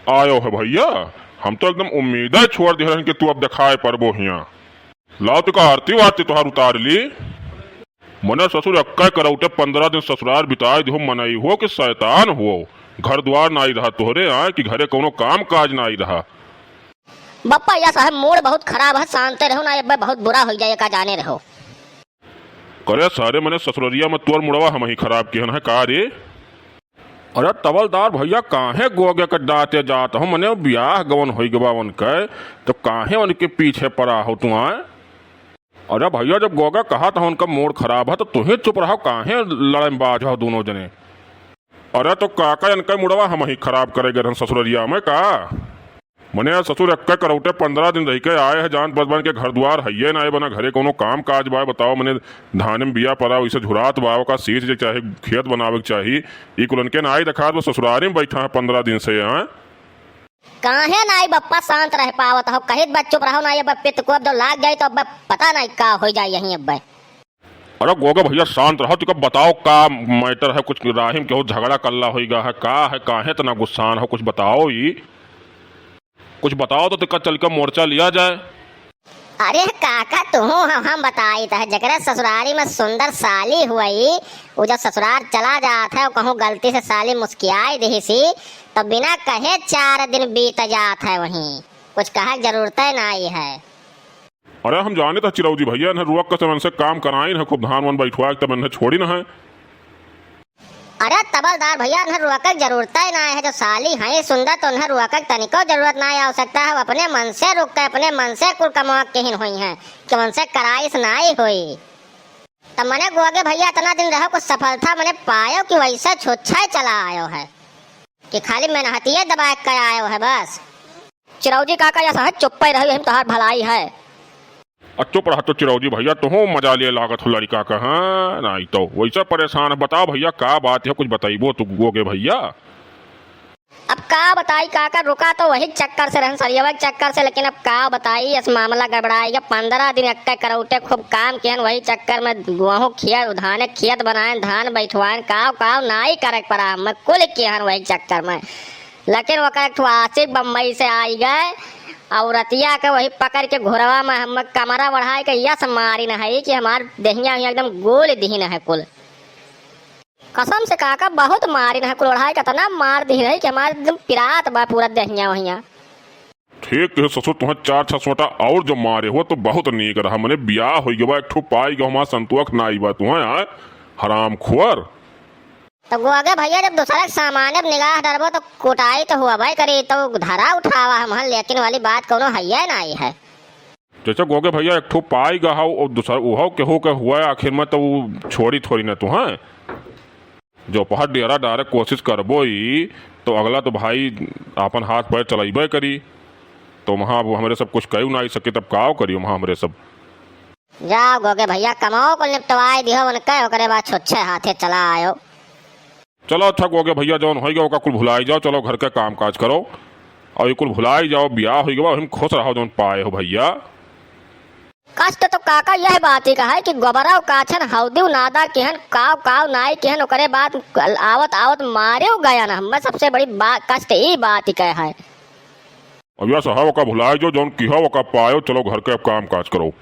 आयो है भैया। हम तो एकदम उम्मीद छोड़ दे रहे कि तू अब दिखाए परबो हिया। लाओ तो का आरती वारती तुहार उतार ली। मने ससुर अक्का करौटे 15 दिन ससुराल बिताए दो मनई हो कि शैतान हो। घर द्वार नाई रहा तोहरे आए कि घरे कोनो काम काज नाई रहा। बप्पा या साहब मूड बहुत खराब है, शांत रहो ना, अब बहुत बुरा हो जाए का जाने रहो। करे सारे मने ससुररिया में तोर मुड़वा हम ही खराब किहन है का रे। अरे तवलदार भैया काहे गोगे के डांटे जात हो, मने ब्याह गवन हो गवन के तो काहे उनके पीछे पड़ा हो तू आए। अरे भैया जब गोगा कहा था उनका मूड खराब है तो तुम्हें चुप रहो, काहे लड़ाई बाज हो दोनों जने। अरे तो काका इनका मुड़वा हम ही खराब करेगे ससुररिया में का। मने ससुर अक्का करौटे 15 दिन रह के आए हैं, जान बन के घर द्वार है ना बना घरे कोनो काम काज बा बताओ। मने धान में बिया पड़ा वैसे झुरात बाव का सींच चाहे खेत बनावे के चाहिए ई कुल के नाई रखा तो ससुरारी में बैठा है 15 दिन से यहाँ। काहे नाई बप्पा शांत रह पावत हो, कहीं बच्चों रहो ना, ये पित्त को अब लाग जाए तो अब पता नहीं का हो जाए यहीं अब। अरे गोगा भैया शांत रहो, तुका बताओ का मैटर है, कुछ राहिम के हो झगड़ा कल्ला होगा है का है, काहे इतना गुस्सान हो, कुछ बताओ ही कुछ बताओ तो तिक्का चल कर मोर्चा लिया जाए। अरे काका तू हम बताई था जकरा ससुरारी में सुंदर साली हुई, वो जब ससुराल चला जाता है कहूँ गलती से साली मुस्कियाई दी सी तो बिना कहे 4 दिन बीत जाता है, वहीं कुछ कहा जरूरत नहीं है। अरे हम जाने था चिरौजी भैया इन्हें रुआ कसम से काम कराई ना, खूब धान वन बैठवा तब इन्हें छोड़ी ना है। अरे तबलदार भैया इन्हें रुआकक जरूरत ही नहीं है, जो साली है सुंदर तो उन्हें रुआकक तनिको जरूरत नहीं आवश्यकता है, अपने मन से रुक के अपने मन से कुल कमा केहिन हुई है कि मन से कराइस नहीं हुई। तब मैंने गोगे भैया इतना दिन रहो कुछ सफलता मैंने पायो कि वैसा छुच्छा चला आयो है कि खाली मेहनतिये दबा कर आयो है बस। चिरौजी काका या सहज चुप ही रही, हम तुम्हार भलाई है। चुप रहा तो चिरौजी भैया तो हो मजा लिए लागत हो लड़का का। हाँ नहीं तो वैसा परेशान है, बताओ भैया का बात है, कुछ बताइबो तो गोगे भैया। अब का बताई काका, रुका तो वही चक्कर से रहन सरिया चक्कर से, लेकिन अब का बताई इस मामला गड़बड़ाएगा। 15 दिन अक्का करौटे खूब काम किया वही चक्कर में गेहूं खिया धाने खेत बनाए धान बैठवाए काव काव नाई करे पड़ा मैं कुल किया वही चक्कर में। लेकिन वह आशिक बम्बई से आई गए और रतिया के वही पकड़ के घोरवा में हम कमरा बढ़ाए के यस मारी न है कि हमार दहिया एकदम गोल दीन है कुल। कसम से काका बहुत मारी न है कुल, ओढ़ाई कितना मार दी है कि हमारे एकदम पिरात बा पूरा दहिया वहिया। ठीक है ससुर तुम्हें 4 छसोटा और जो मारे हो तो बहुत नीक रहा, मैंने ब्याह हो गया एक ठो पाई गो हमारा संतोष नाई बा तुम्हें हराम खुअर। तो गोगे भैया जब दूसरा सामान्य निगाह डरबो तो कुटाई तो हुआ भाई करी तो धरा उठावा हम, लेकिन वाली बात कोनो है नहीं है। जैसे गोगे भैया एक ठो पाई गहा और दूसरा उहो के हो के हुआ आखिर में तो छोड़ी थोड़ी ना तू है जो पहाड़ डेरा डायरेक्ट कोशिश करबो ही तो अगला तो भाई अपन हाथ पैर चलाइबे करी तो वहाँ वो हमारे सब कुछ कह ना सके तब काव करियो वहाँ हमारे सब। जाओ गोगे भैया कमाओ को निपटवाई दिहो मन कहो करे बाद छुच्छे हाथे चला आयो। चलो अच्छा गोगे भैया जौन हो गया कुल भुलाई जाओ, चलो घर के काम काज करो और ये कुल भुलाई जाओ, ब्याह हो गया हम खुश रहो जौन पाए हो भैया। कष्ट तो काका यह बात ही का है कि गोबरा काछन हौदी नादा केहन काव काव नाई केहन ओकरे बाद आवत आवत मारे गया ना, हम सबसे बड़ी बात कष्ट ही बात ही कह है। अब यार साहब का भुलाई जो जौन किया वो का पायो, चलो घर के अब काम काज करो।